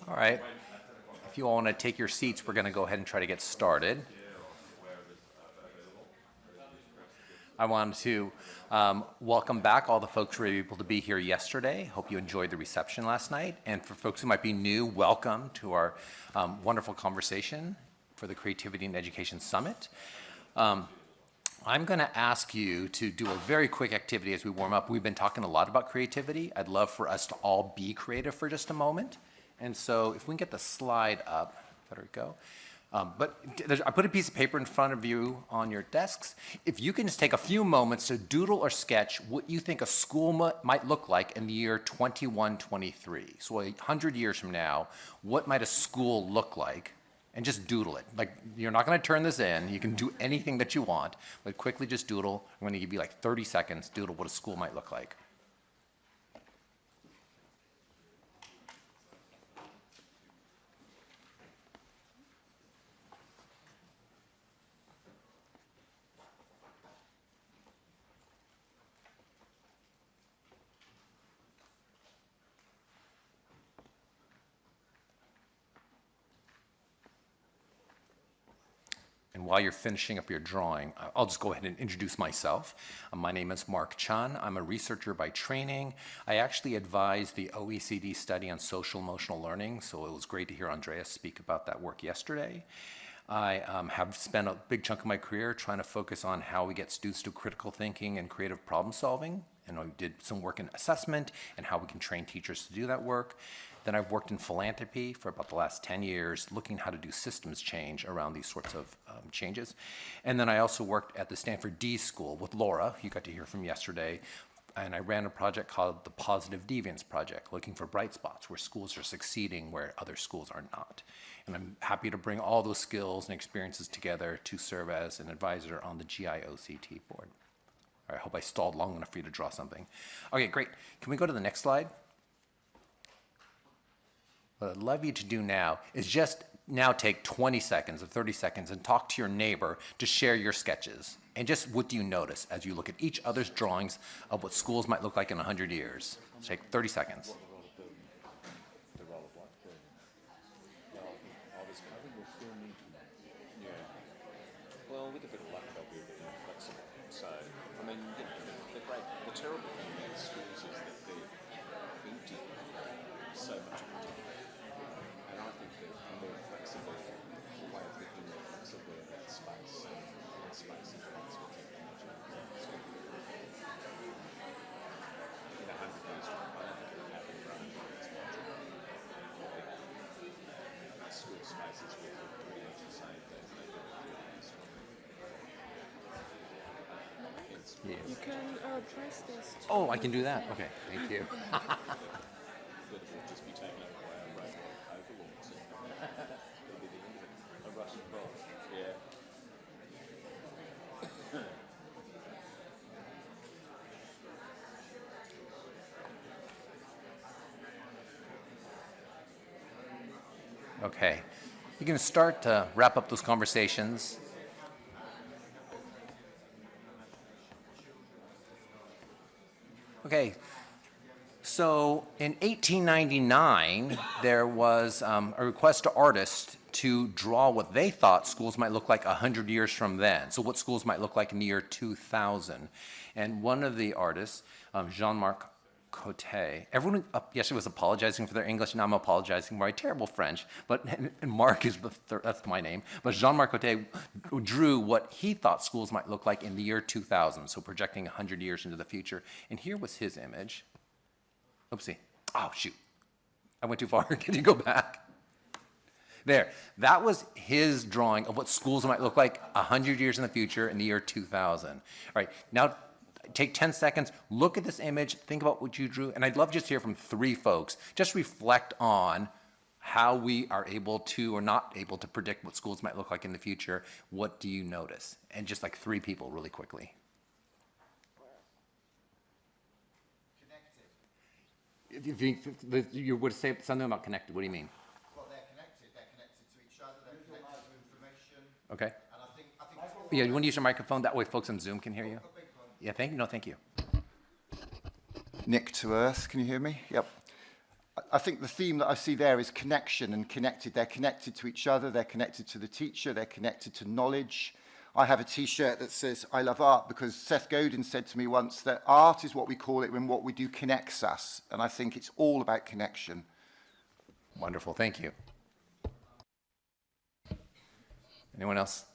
All right. If you all want to take your seats, we're going to go ahead and try to get started. I wanted to welcome back all the folks who were able to be here yesterday. Hope you enjoyed the reception last night. And for folks who might be new, welcome to our wonderful conversation for the Creativity and Education Summit. I'm going to ask you to do a very quick activity as we warm up. We've been talking a lot about creativity. I'd love for us to all be creative for just a moment. And so if we can get the slide up, there we go. I put a piece of paper in front of you on your desks. If you can just take a few moments to doodle or sketch what you think a school might look like in the year 2123. So 100 years from now, what might a school look like? And just doodle it. Like, you're not going to turn this in. You can do anything that you want, but quickly just doodle. I'm going to give you like 30 seconds, doodle what a school might look like. And while you're finishing up your drawing, I'll just go ahead and introduce myself. My name is Marc Chun. I'm a researcher by training. I actually advised the OECD study on social emotional learning, so it was great to hear Andreas speak about that work yesterday. I have spent a big chunk of my career trying to focus on how we get students to critical thinking and creative problem solving. And I did some work in assessment and how we can train teachers to do that work. Then I've worked in philanthropy for about the last 10 years, looking how to do systems change around these sorts of changes. And then I also worked at the Stanford D.school with Laura, who you got to hear from yesterday. And I ran a project called the Positive Deviance Project, looking for bright spots where schools are succeeding where other schools are not. And I'm happy to bring all those skills and experiences together to serve as an advisor on the GIOCT board. All right, I hope I stalled long enough for you to draw something. Okay, great. Can we go to the next slide? What I'd love you to do now is just now take 20 seconds or 30 seconds and talk to your neighbor to share your sketches. And just what do you notice as you look at each other's drawings of what schools might look like in 100 years? Take 30 seconds. Well, with a bit of luck, they'll be a bit more flexible. So, I mean, you know, the terrible thing about schools is that they're empty so much of the time. And I think that a more flexible way of thinking, more flexible in that space, and that space is what technology is going to be. In 100 years' time, I don't think it'll happen running its budget. School spaces will look pretty much the same as they do in this one. You can press this. Oh, I can do that? Okay, thank you. But it will just be taken over by a robot overlords. It'll be the end of it. A Russian bot. Yeah. Okay, you can start to wrap up those conversations. Okay, so in 1899, there was a request to artists to draw what they thought schools might look like 100 years from then. So what schools might look like in the year 2000. And one of the artists, Jean-Marc Cote. Everyone yesterday was apologizing for their English, and I'm apologizing for my terrible French, but and Marc is that's my name. But Jean-Marc Cote drew what he thought schools might look like in the year 2000, so projecting 100 years into the future. And here was his image. Oopsie. Oh, shoot. I went too far. Can you go back? There. That was his drawing of what schools might look like 100 years in the future in the year 2000. All right. Now, take 10 seconds, look at this image, think about what you drew, and I'd love just to hear from 3 folks. Just reflect on how we are able to or not able to predict what schools might look like in the future. What do you notice? And just like 3 people really quickly. If you would say something about connected, what do you mean? Well, they're connected to each other, they're connected to information. Okay. And I think Yeah, you want to use your microphone? That way folks on Zoom can hear you. Yeah, thank you. No, thank you. Nick to Earth, can you hear me? Yep. I think the theme that I see there is connection and connected. They're connected to each other, they're connected to the teacher, they're connected to knowledge. I have a t-shirt that says, I love art, because Seth Godin said to me once that art is what we call it when what we do connects us. And I think it's all about connection. Wonderful, thank you. Anyone else?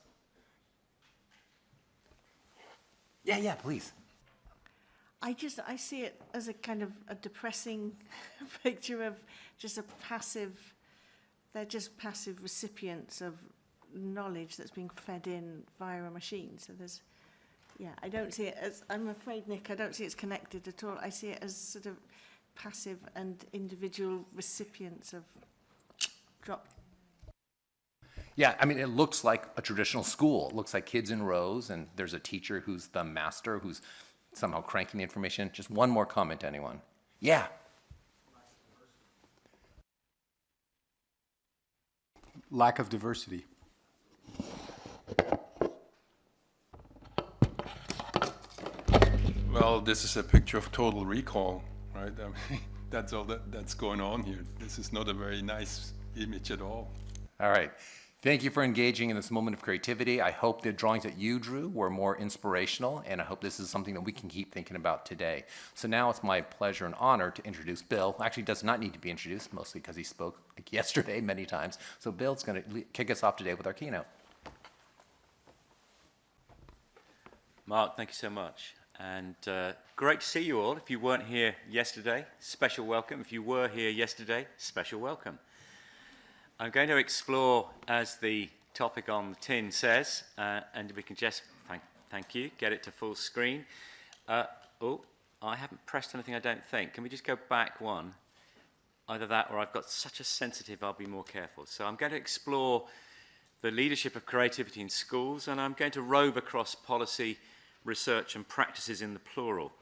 Yeah, please. I see it as a kind of a depressing picture of just a passive, they're just passive recipients of knowledge that's being fed in via a machine. So there's, I don't see it as, I'm afraid, Nick, I don't see it's connected at all. I see it as sort of passive and individual recipients of drop. Yeah, I mean, it looks like a traditional school. It looks like kids in rows, and there's a teacher who's the master, who's somehow cranking the information. Just one more comment, anyone? Yeah. Lack of diversity. Well, this is a picture of Total Recall, right? I mean, that's all that's going on here. This is not a very nice image at all. All right. Thank you for engaging in this moment of creativity. I hope the drawings that you drew were more inspirational, and I hope this is something that we can keep thinking about today. So now it's my pleasure and honor to introduce Bill. Actually, does not need to be introduced, mostly because he spoke like yesterday many times. So Bill's going to kick us off today with our keynote. Mark, thank you so much. And great to see you all. If you weren't here yesterday, special welcome. If you were here yesterday, special welcome. I'm going to explore, as the topic on the tin says, and we can just, thank you, get it to full screen. Oh, I haven't pressed anything, I don't think. Can we just go back one? Either that or I've got such a sensitive, I'll be more careful. So I'm going to explore the leadership of creativity in schools, and I'm going to rove across policy, research and practices in the plural.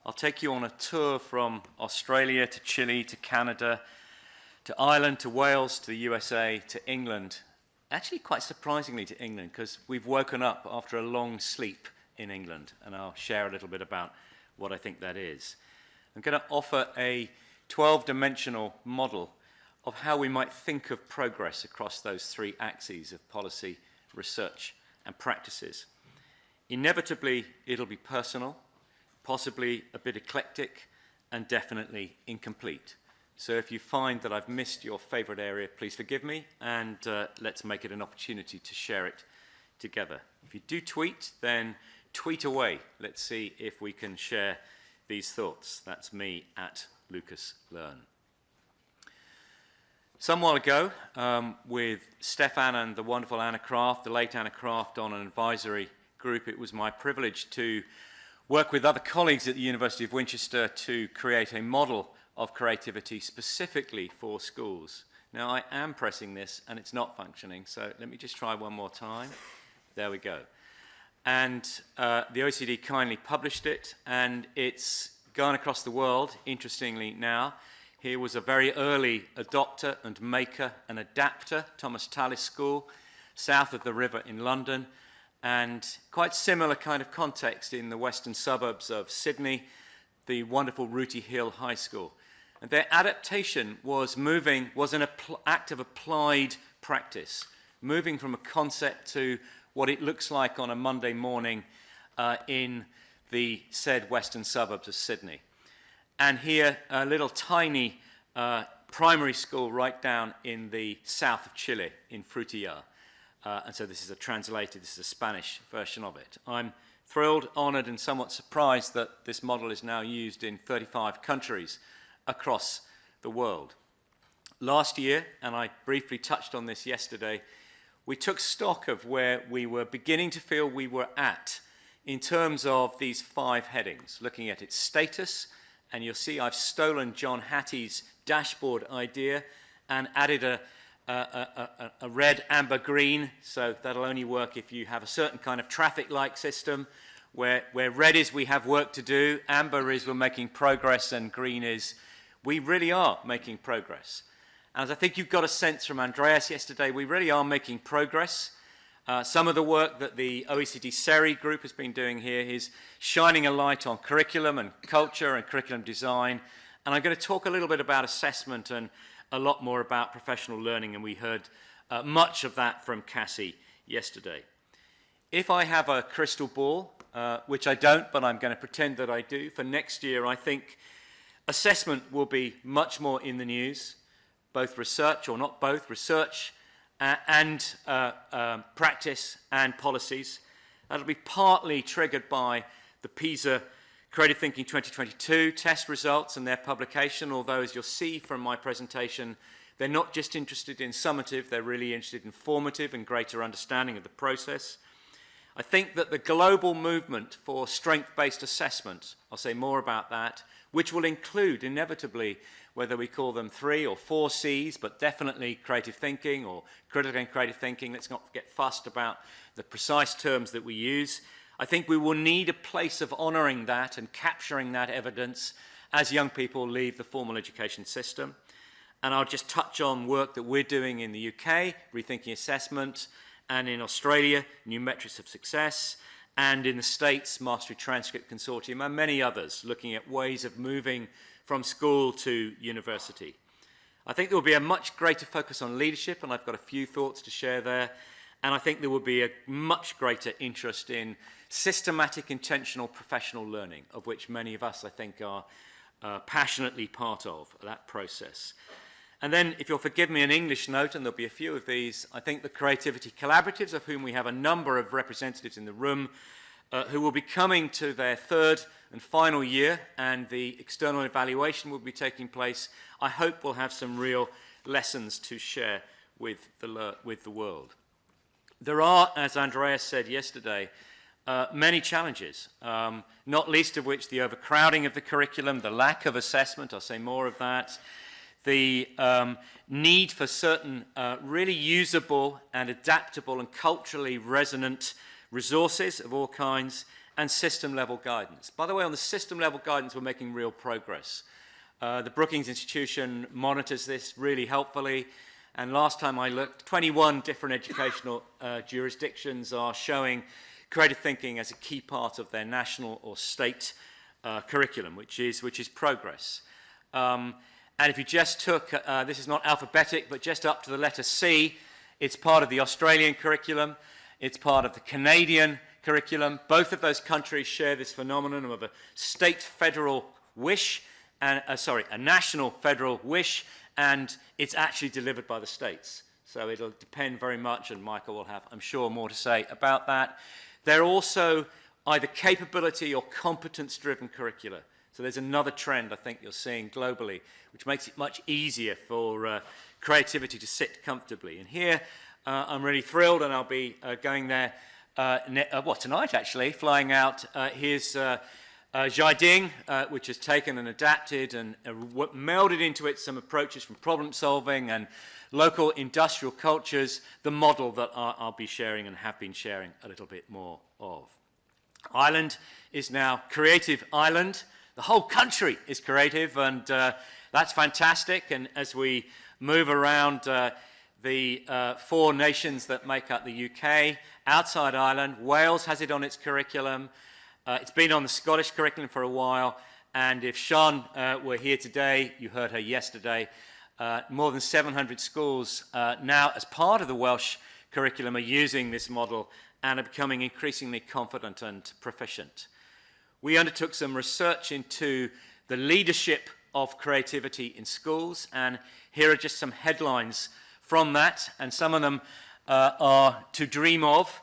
I'll take you on a tour from Australia to Chile to Canada, to Ireland, to Wales, to the USA, to England. Actually, quite surprisingly to England, because we've woken up after a long sleep in England, and I'll share a little bit about what I think that is. I'm going to offer a 12-dimensional model of how we might think of progress across those three axes of policy, research, and practices. Inevitably, it'll be personal, possibly a bit eclectic, and definitely incomplete. So if you find that I've missed your favorite area, please forgive me, and let's make it an opportunity to share it together. If you do tweet, then tweet away. Let's see if we can share these thoughts. That's me at Lucas Learn. Some while ago, with Stefan and the wonderful Anna Kraft, the late Anna Kraft, on an advisory group, it was my privilege to work with other colleagues at the University of Winchester to create a model of creativity specifically for schools. Now, I am pressing this and it's not functioning, so let me just try one more time. There we go. And the OECD kindly published it, and it's gone across the world, interestingly now. Here was a very early adopter and maker and adapter, Thomas Tallis School, south of the river in London, and quite similar kind of context in the western suburbs of Sydney, the wonderful Rooty Hill High School. And their adaptation was an act of applied practice, moving from a concept to what it looks like on a Monday morning in the said western suburbs of Sydney. And here, a little tiny primary school right down in the south of Chile, in Frutillar. And so this is a Spanish version of it. I'm thrilled, honored, and somewhat surprised that this model is now used in 35 countries across the world. Last year, and I briefly touched on this yesterday, we took stock of where we were beginning to feel we were at in terms of these 5 headings, looking at its status, and you'll see I've stolen John Hattie's dashboard idea and added a red, amber, green, so that'll only work if you have a certain kind of traffic light system, where red is we have work to do, amber is we're making progress, and green is we really are making progress. And as I think you've got a sense from Andreas yesterday, we really are making progress. Some of the work that the OECD SERI group has been doing here is shining a light on curriculum and culture and curriculum design And I'm going to talk a little bit about assessment and a lot more about professional learning, and we heard much of that from Cassie yesterday. If I have a crystal ball, which I don't, but I'm going to pretend that I do, for next year, I think assessment will be much more in the news, both research, or not both, research and practice and policies. That'll be partly triggered by the PISA Creative Thinking 2022 test results and their publication, although as you'll see from my presentation, they're not just interested in summative, they're really interested in formative and greater understanding of the process. I think that the global movement for strength-based assessment, I'll say more about that, which will include inevitably whether we call them 3 or 4 C's, but definitely creative thinking or critical and creative thinking. Let's not get fussed about the precise terms that we use. I think we will need a place of honouring that and capturing that evidence as young people leave the formal education system. And I'll just touch on work that we're doing in the UK, Rethinking Assessment, and in Australia, New Metrics of Success, and in the States, Mastery Transcript Consortium, and many others, looking at ways of moving from school to university. I think there will be a much greater focus on leadership, and I've got a few thoughts to share there. And I think there will be a much greater interest in systematic, intentional professional learning, of which many of us, I think, are passionately part of that process. And then, if you'll forgive me an English note, and there'll be a few of these, I think the Creativity Collaboratives, of whom we have a number of representatives in the room, who will be coming to their 3rd and final year, and the external evaluation will be taking place, I hope will have some real lessons to share with the world. There are, as Andreas said yesterday, many challenges, not least of which the overcrowding of the curriculum, the lack of assessment, I'll say more of that, the need for certain really usable and adaptable and culturally resonant resources of all kinds, and system-level guidance. By the way, on the system-level guidance, we're making real progress. The Brookings Institution monitors this really helpfully, and last time I looked, 21 different educational jurisdictions are showing creative thinking as a key part of their national or state curriculum, which is progress. And if you just took, this is not alphabetic, but just up to the letter C, it's part of the Australian curriculum, it's part of the Canadian curriculum. Both of those countries share this phenomenon of a state-federal wish, and a national federal wish, and it's actually delivered by the states. So it'll depend very much, and Michael will have, I'm sure, more to say about that. They're also either capability or competence-driven curricula. So there's another trend I think you're seeing globally, which makes it much easier for creativity to sit comfortably. And here, I'm really thrilled, and I'll be going there tonight actually, flying out. Here's Jiading, which has taken and adapted and melded into it some approaches from problem solving and local industrial cultures, the model that I'll be sharing and have been sharing a little bit more of. Ireland is now Creative Ireland. The whole country is creative, and that's fantastic. And as we move around the 4 nations that make up the UK, outside Ireland, Wales has it on its curriculum. It's been on the Scottish curriculum for a while, and if Chun were here today, you heard her yesterday, more than 700 schools now, as part of the Welsh curriculum, are using this model and are becoming increasingly confident and proficient. We undertook some research into the leadership of creativity in schools, and here are just some headlines from that, and some of them are to dream of,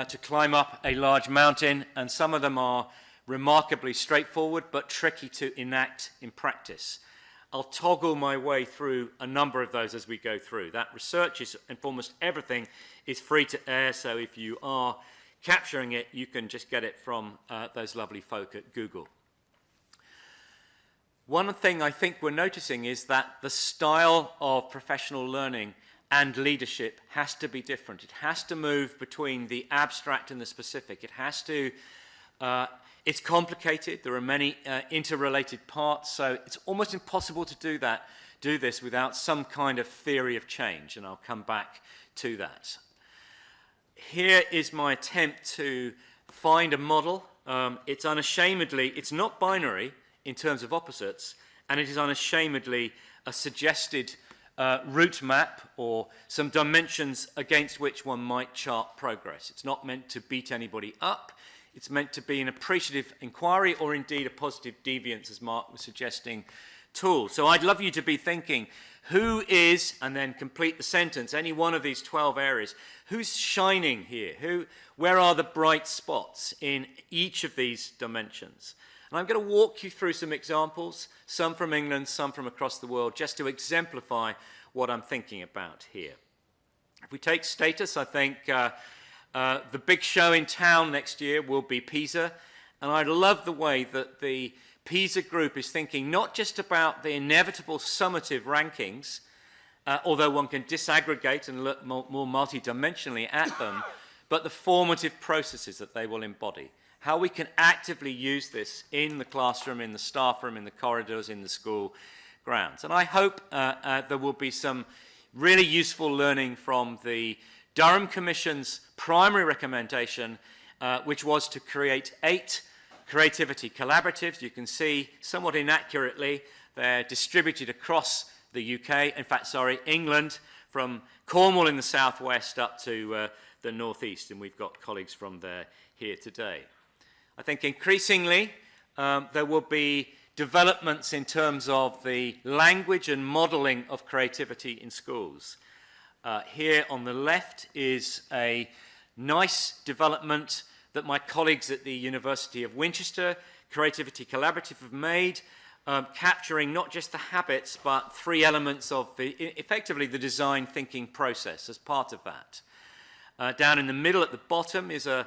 to climb up a large mountain, and some of them are remarkably straightforward but tricky to enact in practice. I'll toggle my way through a number of those as we go through. That research is, and almost everything is free to air, so if you are capturing it, you can just get it from those lovely folk at Google. One thing I think we're noticing is that the style of professional learning and leadership has to be different. It has to move between the abstract and the specific. It has to, it's complicated. There are many interrelated parts, so it's almost impossible to do this without some kind of theory of change, and I'll come back to that. Here is my attempt to find a model. It's unashamedly, it's not binary in terms of opposites, and it is unashamedly a suggested route map or some dimensions against which one might chart progress. It's not meant to beat anybody up. It's meant to be an appreciative inquiry or indeed a positive deviance, as Marc was suggesting, tool. So I'd love you to be thinking, who is, and then complete the sentence, any one of these 12 areas, who's shining here? Where are the bright spots in each of these dimensions? And I'm going to walk you through some examples, some from England, some from across the world, just to exemplify what I'm thinking about here. If we take status, I think the big show in town next year will be PISA, and I love the way that the PISA group is thinking not just about the inevitable summative rankings, although one can disaggregate and look more multidimensionally at them, but the formative processes that they will embody. How we can actively use this in the classroom, in the staff room, in the corridors, in the school grounds. And I hope there will be some really useful learning from the Durham Commission's primary recommendation, which was to create 8 creativity collaboratives. You can see, somewhat inaccurately, they're distributed across the UK, in fact, sorry, England, from Cornwall in the southwest up to the northeast, and we've got colleagues from there here today. I think increasingly there will be developments in terms of the language and modelling of creativity in schools. Here on the left is a nice development that my colleagues at the University of Winchester Creativity Collaborative have made, capturing not just the habits, but 3 elements of effectively the design thinking process as part of that. Down in the middle at the bottom is a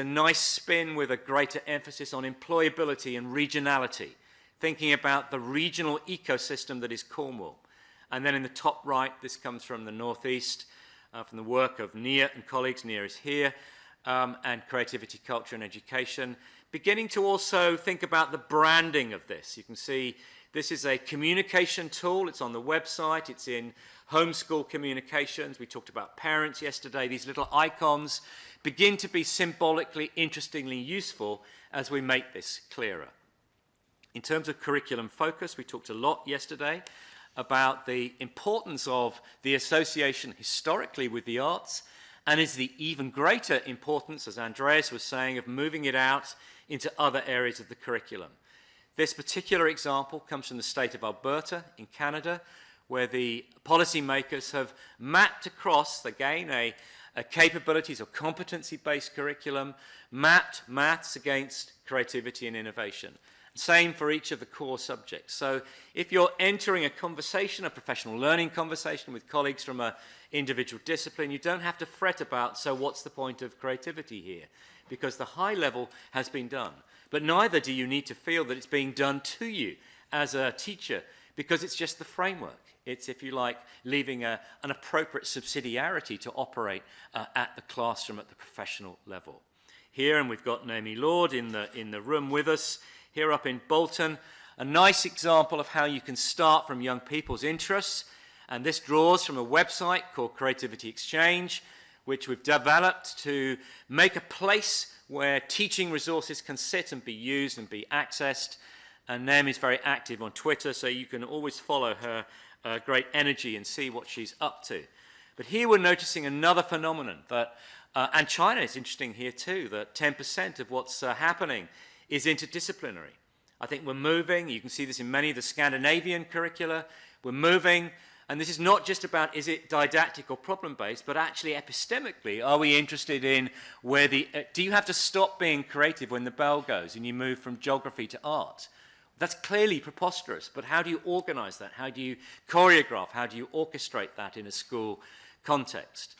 nice spin with a greater emphasis on employability and regionality, thinking about the regional ecosystem that is Cornwall. And then in the top right, this comes from the northeast, from the work of Nia and colleagues. Nia is here, and creativity, culture and education, beginning to also think about the branding of this. You can see this is a communication tool. It's on the website. It's in homeschool communications. We talked about parents yesterday. These little icons begin to be symbolically, interestingly useful as we make this clearer. In terms of curriculum focus, we talked a lot yesterday about the importance of the association historically with the arts, and is the even greater importance, as Andreas was saying, of moving it out into other areas of the curriculum. This particular example comes from the state of Alberta in Canada, where the policymakers have mapped across, again, a capabilities or competency-based curriculum, mapped maths against creativity and innovation. Same for each of the core subjects. So if you're entering a conversation, a professional learning conversation with colleagues from an individual discipline, you don't have to fret about, so what's the point of creativity here? Because the high level has been done. But neither do you need to feel that it's being done to you as a teacher, because it's just the framework. It's, if you like, leaving an appropriate subsidiarity to operate at the classroom at the professional level. Here, and we've got Naomi Lord in the room with us, here up in Bolton, a nice example of how you can start from young people's interests. And this draws from a website called Creativity Exchange, which we've developed to make a place where teaching resources can sit and be used and be accessed. And Naomi's very active on Twitter, so you can always follow her great energy and see what she's up to. But here we're noticing another phenomenon that, and China is interesting here too, that 10% of what's happening is interdisciplinary. I think we're moving, you can see this in many of the Scandinavian curricula, we're moving, and this is not just about is it didactic or problem-based, but actually epistemically, are we interested in where do you have to stop being creative when the bell goes and you move from geography to art? That's clearly preposterous, but how do you organize that? How do you choreograph? How do you orchestrate that in a school context?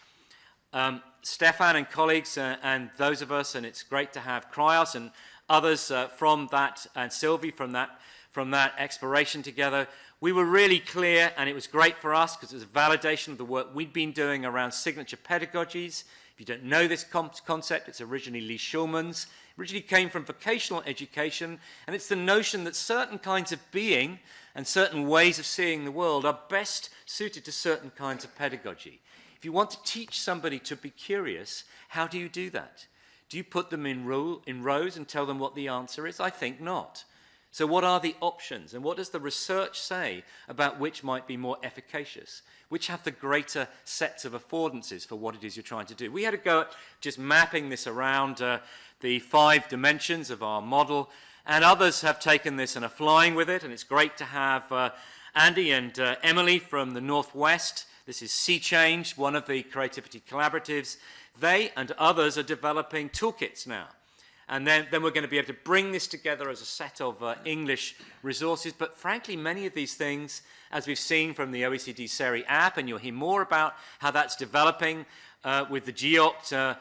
Stefan and colleagues and those of us, and it's great to have Cryos and others from that, and Sylvie from that exploration together. We were really clear, and it was great for us because it was a validation of the work we'd been doing around signature pedagogies. If you don't know this concept, it's originally Lee Schulman's. It originally came from vocational education, and it's the notion that certain kinds of being and certain ways of seeing the world are best suited to certain kinds of pedagogy. If you want to teach somebody to be curious, how do you do that? Do you put them in rows and tell them what the answer is? I think not. So what are the options, and what does the research say about which might be more efficacious, which have the greater sets of affordances for what it is you're trying to do? We had a go at just mapping this around the 5 dimensions of our model, and others have taken this and are flying with it, and it's great to have Andy and Emily from the Northwest. This is Sea Change, one of the creativity collaboratives. They and others are developing toolkits now. And then we're going to be able to bring this together as a set of English resources. But frankly, many of these things, as we've seen from the OECD SERI app, and you'll hear more about how that's developing with the GEOCT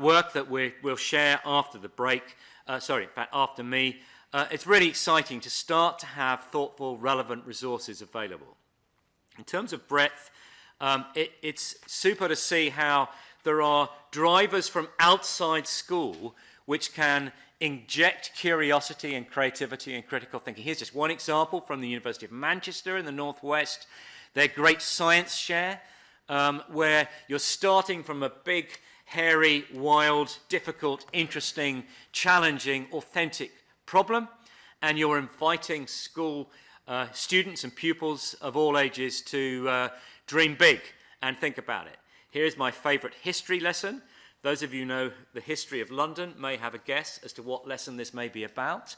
work that we'll share after the break, in fact, after me. It's really exciting to start to have thoughtful, relevant resources available. In terms of breadth, it's super to see how there are drivers from outside school which can inject curiosity and creativity and critical thinking. Here's just one example from the University of Manchester in the Northwest, their Great Science Share, where you're starting from a big, hairy, wild, difficult, interesting, challenging, authentic problem, and you're inviting school students and pupils of all ages to dream big and think about it. Here's my favorite history lesson. Those of you who know the history of London may have a guess as to what lesson this may be about.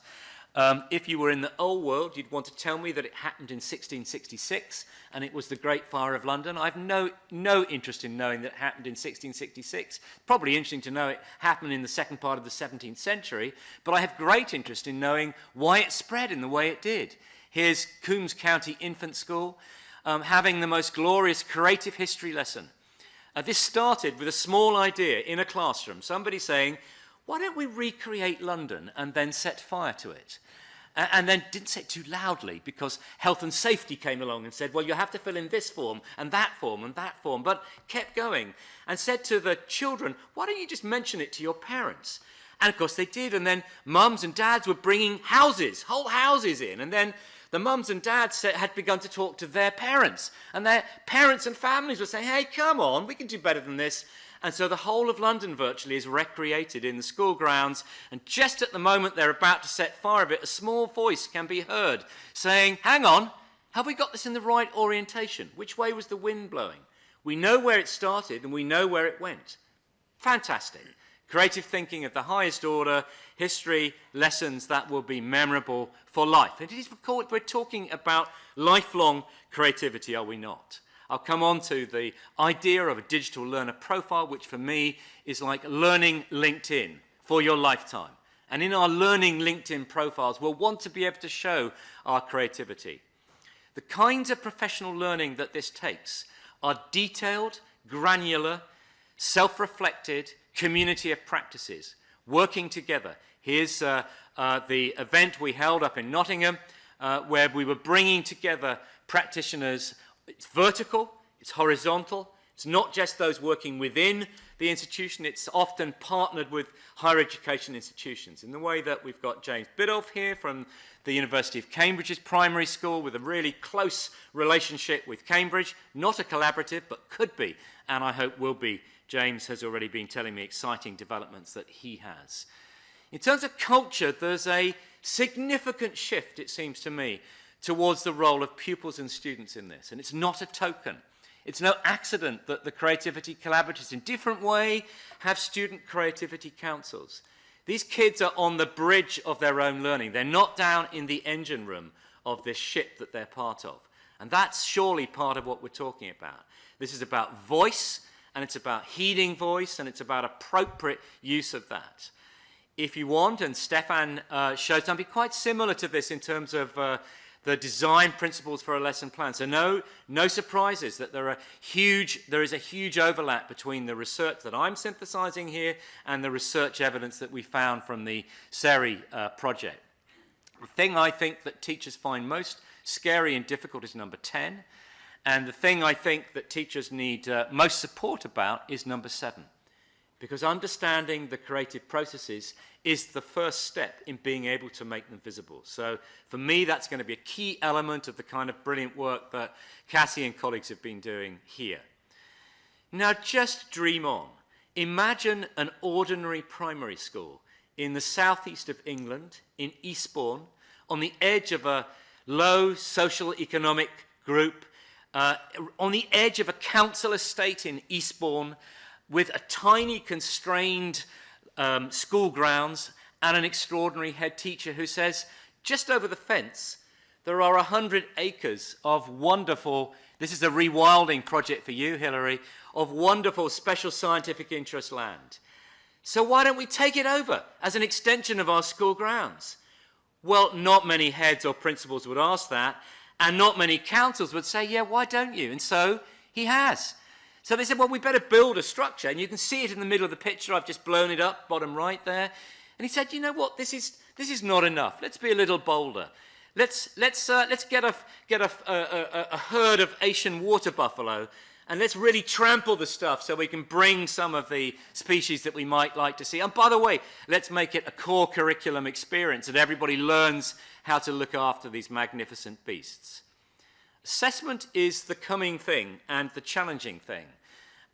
If you were in the old world, you'd want to tell me that it happened in 1666 and it was the Great Fire of London. I've no interest in knowing that it happened in 1666. Probably interesting to know it happened in the second part of the 17th century, but I have great interest in knowing why it spread in the way it did. Here's Coombs County Infant School having the most glorious creative history lesson. This started with a small idea in a classroom, somebody saying, why don't we recreate London and then set fire to it? And then didn't say it too loudly because health and safety came along and said, well, you have to fill in this form and that form and that form, but kept going and said to the children, why don't you just mention it to your parents? And of course they did, and then mums and dads were bringing whole houses in, and then the mums and dads had begun to talk to their parents, and their parents and families were saying, hey, come on, we can do better than this. And so the whole of London virtually is recreated in the school grounds, and just at the moment they're about to set fire of it, a small voice can be heard saying, hang on, have we got this in the right orientation? Which way was the wind blowing? We know where it started and we know where it went. Fantastic. Creative thinking of the highest order, history, lessons that will be memorable for life. And it is, we're talking about lifelong creativity, are we not? I'll come on to the idea of a digital learner profile, which for me is like learning LinkedIn for your lifetime. And in our learning LinkedIn profiles, we'll want to be able to show our creativity. The kinds of professional learning that this takes are detailed, granular, self-reflected, community of practices, working together. Here's the event we held up in Nottingham, where we were bringing together practitioners. It's vertical, it's horizontal, it's not just those working within the institution, it's often partnered with higher education institutions. In the way that we've got James Biddulph here from the University of Cambridge's primary school with a really close relationship with Cambridge, not a collaborative, but could be, and I hope will be. James has already been telling me exciting developments that he has. In terms of culture, there's a significant shift, it seems to me, towards the role of pupils and students in this. And it's not a token. It's no accident that the creativity collaboratives in different way have student creativity councils. These kids are on the bridge of their own learning. They're not down in the engine room of this ship that they're part of. And that's surely part of what we're talking about. This is about voice, and it's about heeding voice, and it's about appropriate use of that. If you want, and Stefan showed something quite similar to this in terms of the design principles for a lesson plan. So no surprises that there is a huge overlap between the research that I'm synthesizing here and the research evidence that we found from the SERI project. The thing I think that teachers find most scary and difficult is number 10. And the thing I think that teachers need most support about is number 7. Because understanding the creative processes is the first step in being able to make them visible. So for me, that's going to be a key element of the kind of brilliant work that Cassie and colleagues have been doing here. Now just dream on. Imagine an ordinary primary school in the southeast of England, in Eastbourne, on the edge of a low social economic group, on the edge of a council estate in Eastbourne, with a tiny constrained school grounds and an extraordinary head teacher who says, just over the fence, there are 100 acres of wonderful, this is a rewilding project for you, Hilary, of wonderful special scientific interest land. So why don't we take it over as an extension of our school grounds? Well, not many heads or principals would ask that, and not many councils would say, yeah, why don't you? And so he has. So they said, well, we better build a structure, and you can see it in the middle of the picture. I've just blown it up, bottom right there. And he said, you know what, this is not enough. Let's be a little bolder. Let's get a herd of Asian water buffalo, and let's really trample the stuff so we can bring some of the species that we might like to see. And by the way, let's make it a core curriculum experience that everybody learns how to look after these magnificent beasts. Assessment is the coming thing and the challenging thing.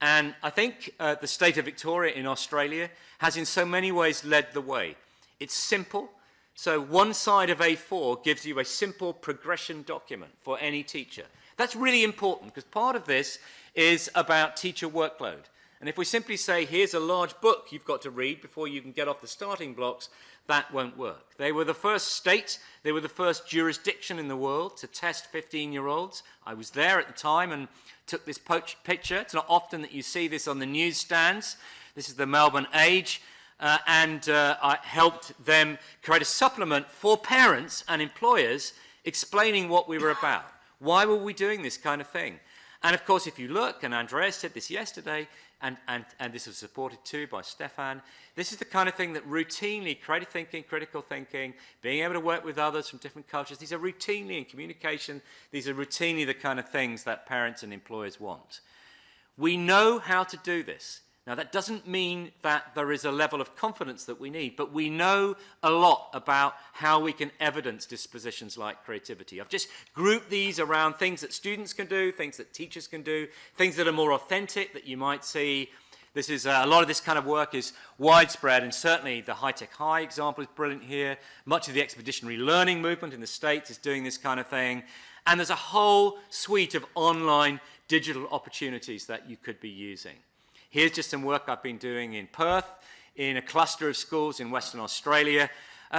And I think the state of Victoria in Australia has in so many ways led the way. It's simple. So one side of A4 gives you a simple progression document for any teacher. That's really important because part of this is about teacher workload. And if we simply say, here's a large book you've got to read before you can get off the starting blocks, that won't work. They were the first state, they were the first jurisdiction in the world to test 15-year-olds. I was there at the time and took this picture. It's not often that you see this on the newsstands. This is the Melbourne Age. I helped them create a supplement for parents and employers explaining what we were about. Why were we doing this kind of thing? And of course, if you look, and Andreas said this yesterday, and this was supported too by Stefan, this is the kind of thing that routinely, creative thinking, critical thinking, being able to work with others from different cultures, these are routinely in communication, these are routinely the kind of things that parents and employers want. We know how to do this. Now, that doesn't mean that there is a level of confidence that we need, but we know a lot about how we can evidence dispositions like creativity. I've just grouped these around things that students can do, things that teachers can do, things that are more authentic that you might see. This is a lot of this kind of work is widespread, and certainly the high-tech high example is brilliant here. Much of the expeditionary learning movement in the States is doing this kind of thing. And there's a whole suite of online digital opportunities that you could be using. Here's just some work I've been doing in Perth, in a cluster of schools in Western Australia.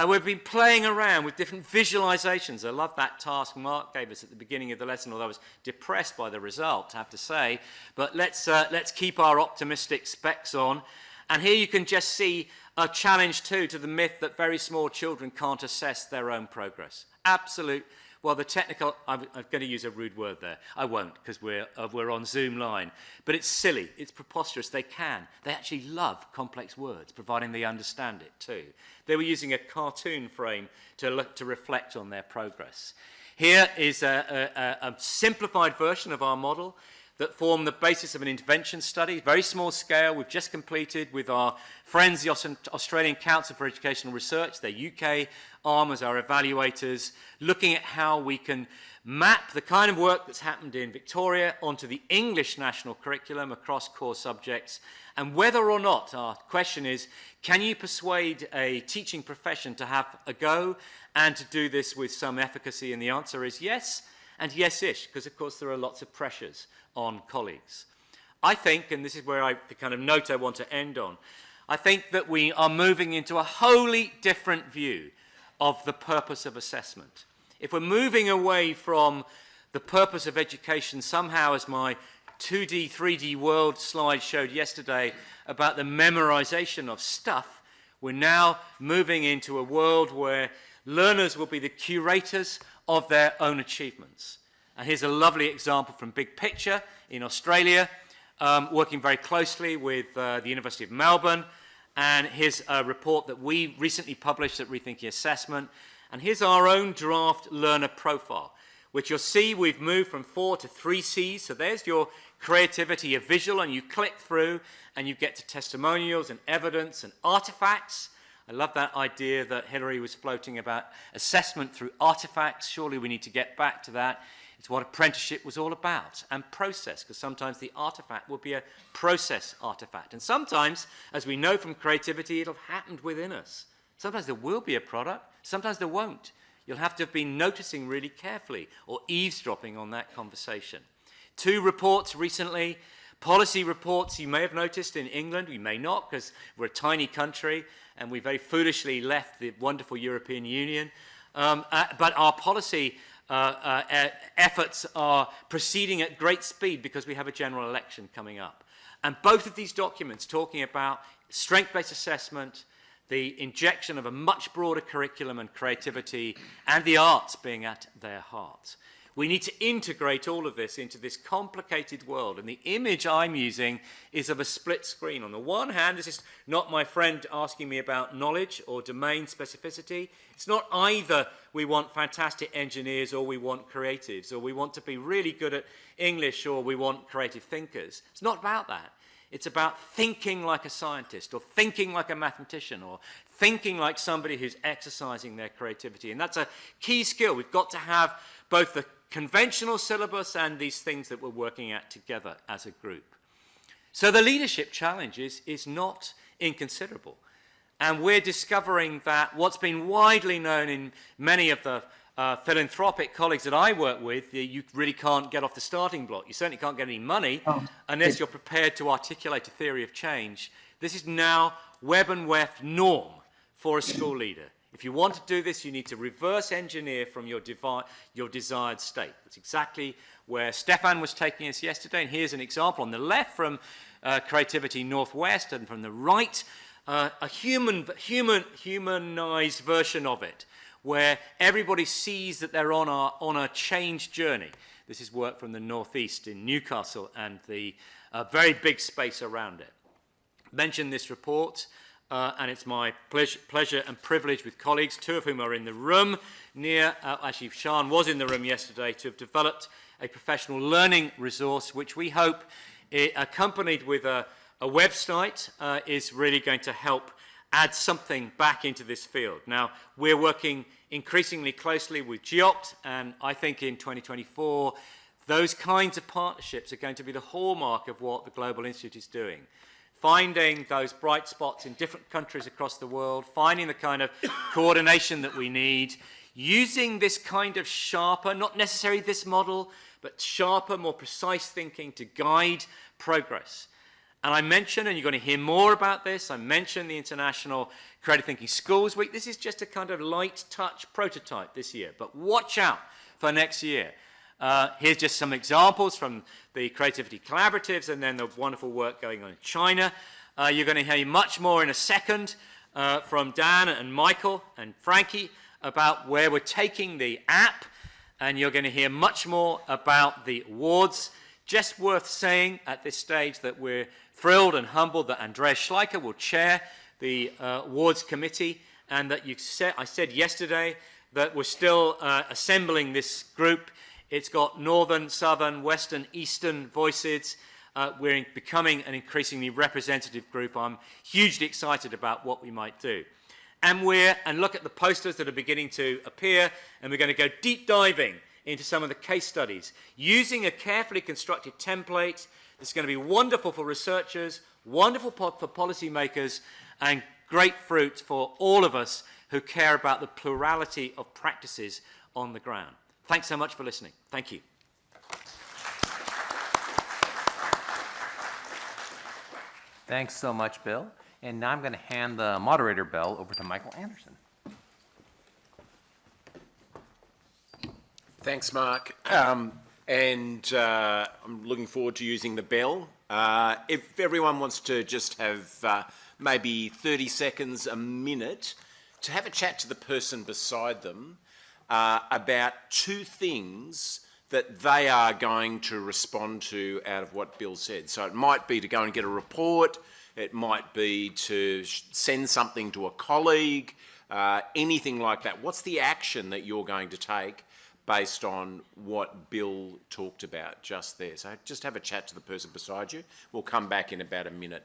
We've been playing around with different visualizations. I love that task Marc gave us at the beginning of the lesson, although I was depressed by the result, I have to say. But let's keep our optimistic specs on. And here you can just see a challenge too to the myth that very small children can't assess their own progress. Absolute. Well, the technical, I'm going to use a rude word there. I won't, because we're on Zoom line. But it's silly. It's preposterous. They can. They actually love complex words, providing they understand it too. They were using a cartoon frame to reflect on their progress. Here is a simplified version of our model that form the basis of an intervention study, very small scale, we've just completed with our friends, the Australian Council for Educational Research, their UK arm as our evaluators, looking at how we can map the kind of work that's happened in Victoria onto the English national curriculum across core subjects, and whether or not, our question is, can you persuade a teaching profession to have a go and to do this with some efficacy? And the answer is yes, and yes-ish, because of course there are lots of pressures on colleagues. I think, and this is where the kind of note I want to end on, I think that we are moving into a wholly different view of the purpose of assessment. If we're moving away from the purpose of education somehow, as my 2D, 3D world slide showed yesterday about the memorization of stuff, we're now moving into a world where learners will be the curators of their own achievements. And here's a lovely example from Big Picture in Australia, working very closely with the University of Melbourne. And here's a report that we recently published at Rethinking Assessment. And here's our own draft learner profile, which you'll see we've moved from 4 to 3 C's. So there's your creativity, a visual, and you click through and you get to testimonials and evidence and artifacts. I love that idea that Hilary was floating about assessment through artifacts. Surely we need to get back to that. It's what apprenticeship was all about, and process, because sometimes the artifact will be a process artifact. And sometimes, as we know from creativity, it'll happen within us. Sometimes there will be a product, sometimes there won't. You'll have to have been noticing really carefully or eavesdropping on that conversation. 2 reports recently, policy reports you may have noticed in England, we may not because we're a tiny country and we very foolishly left the wonderful European Union. But our policy efforts are proceeding at great speed because we have a general election coming up. And both of these documents talking about strength-based assessment, the injection of a much broader curriculum and creativity, and the arts being at their heart. We need to integrate all of this into this complicated world, and the image I'm using is of a split screen. On the one hand, this is not my friend asking me about knowledge or domain specificity. It's not either we want fantastic engineers or we want creatives, or we want to be really good at English or we want creative thinkers. It's not about that. It's about thinking like a scientist or thinking like a mathematician or thinking like somebody who's exercising their creativity. And that's a key skill. We've got to have both the conventional syllabus and these things that we're working at together as a group. So the leadership challenge is not inconsiderable. And we're discovering that what's been widely known in many of the philanthropic colleagues that I work with, you really can't get off the starting block. You certainly can't get any money unless you're prepared to articulate a theory of change. This is now web and weft norm for a school leader. If you want to do this, you need to reverse engineer from your desired state. That's exactly where Stefan was taking us yesterday. And here's an example on the left from Creativity Northwest, and from the right, a humanized version of it, where everybody sees that they're on a change journey. This is work from the Northeast in Newcastle and the very big space around it. Mentioned this report. And it's my pleasure and privilege with colleagues, 2 of whom are in the room actually Chan was in the room yesterday, to have developed a professional learning resource which we hope, accompanied with a website, is really going to help add something back into this field. Now, we're working increasingly closely with GEOCT, and I think in 2024, those kinds of partnerships are going to be the hallmark of what the Global Institute is doing. Finding those bright spots in different countries across the world, finding the kind of coordination that we need, using this kind of sharper, not necessarily this model, but sharper, more precise thinking to guide progress. And I mentioned, and you're going to hear more about this, I mentioned the International Creative Thinking Schools Week. This is just a kind of light touch prototype this year, but watch out for next year. Here's just some examples from the Creativity Collaboratives and then the wonderful work going on in China. You're going to hear much more in a second from Dan and Michael and Frankie about where we're taking the app, and you're going to hear much more about the awards. Just worth saying at this stage that we're thrilled and humbled that Andreas Schleicher will chair the awards committee, and that I said yesterday that we're still assembling this group. It's got northern, southern, western, eastern voices. We're becoming an increasingly representative group. I'm hugely excited about what we might do. And look at the posters that are beginning to appear, and we're going to go deep diving into some of the case studies, using a carefully constructed template that's going to be wonderful for researchers, wonderful for policymakers, and great fruit for all of us who care about the plurality of practices on the ground. Thanks so much for listening. Thank you. Thanks so much, Bill. And now I'm going to hand the moderator bell over to Michael Anderson. Thanks, Marc. I'm looking forward to using the bell. If everyone wants to just have maybe 30 seconds, a minute, to have a chat to the person beside them about 2 things that they are going to respond to out of what Bill said. So it might be to go and get a report, it might be to send something to a colleague, anything like that. What's the action that you're going to take based on what Bill talked about just there? So just have a chat to the person beside you. We'll come back in about a minute.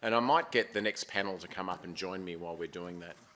And I might get the next panel to come up and join me while we're doing that.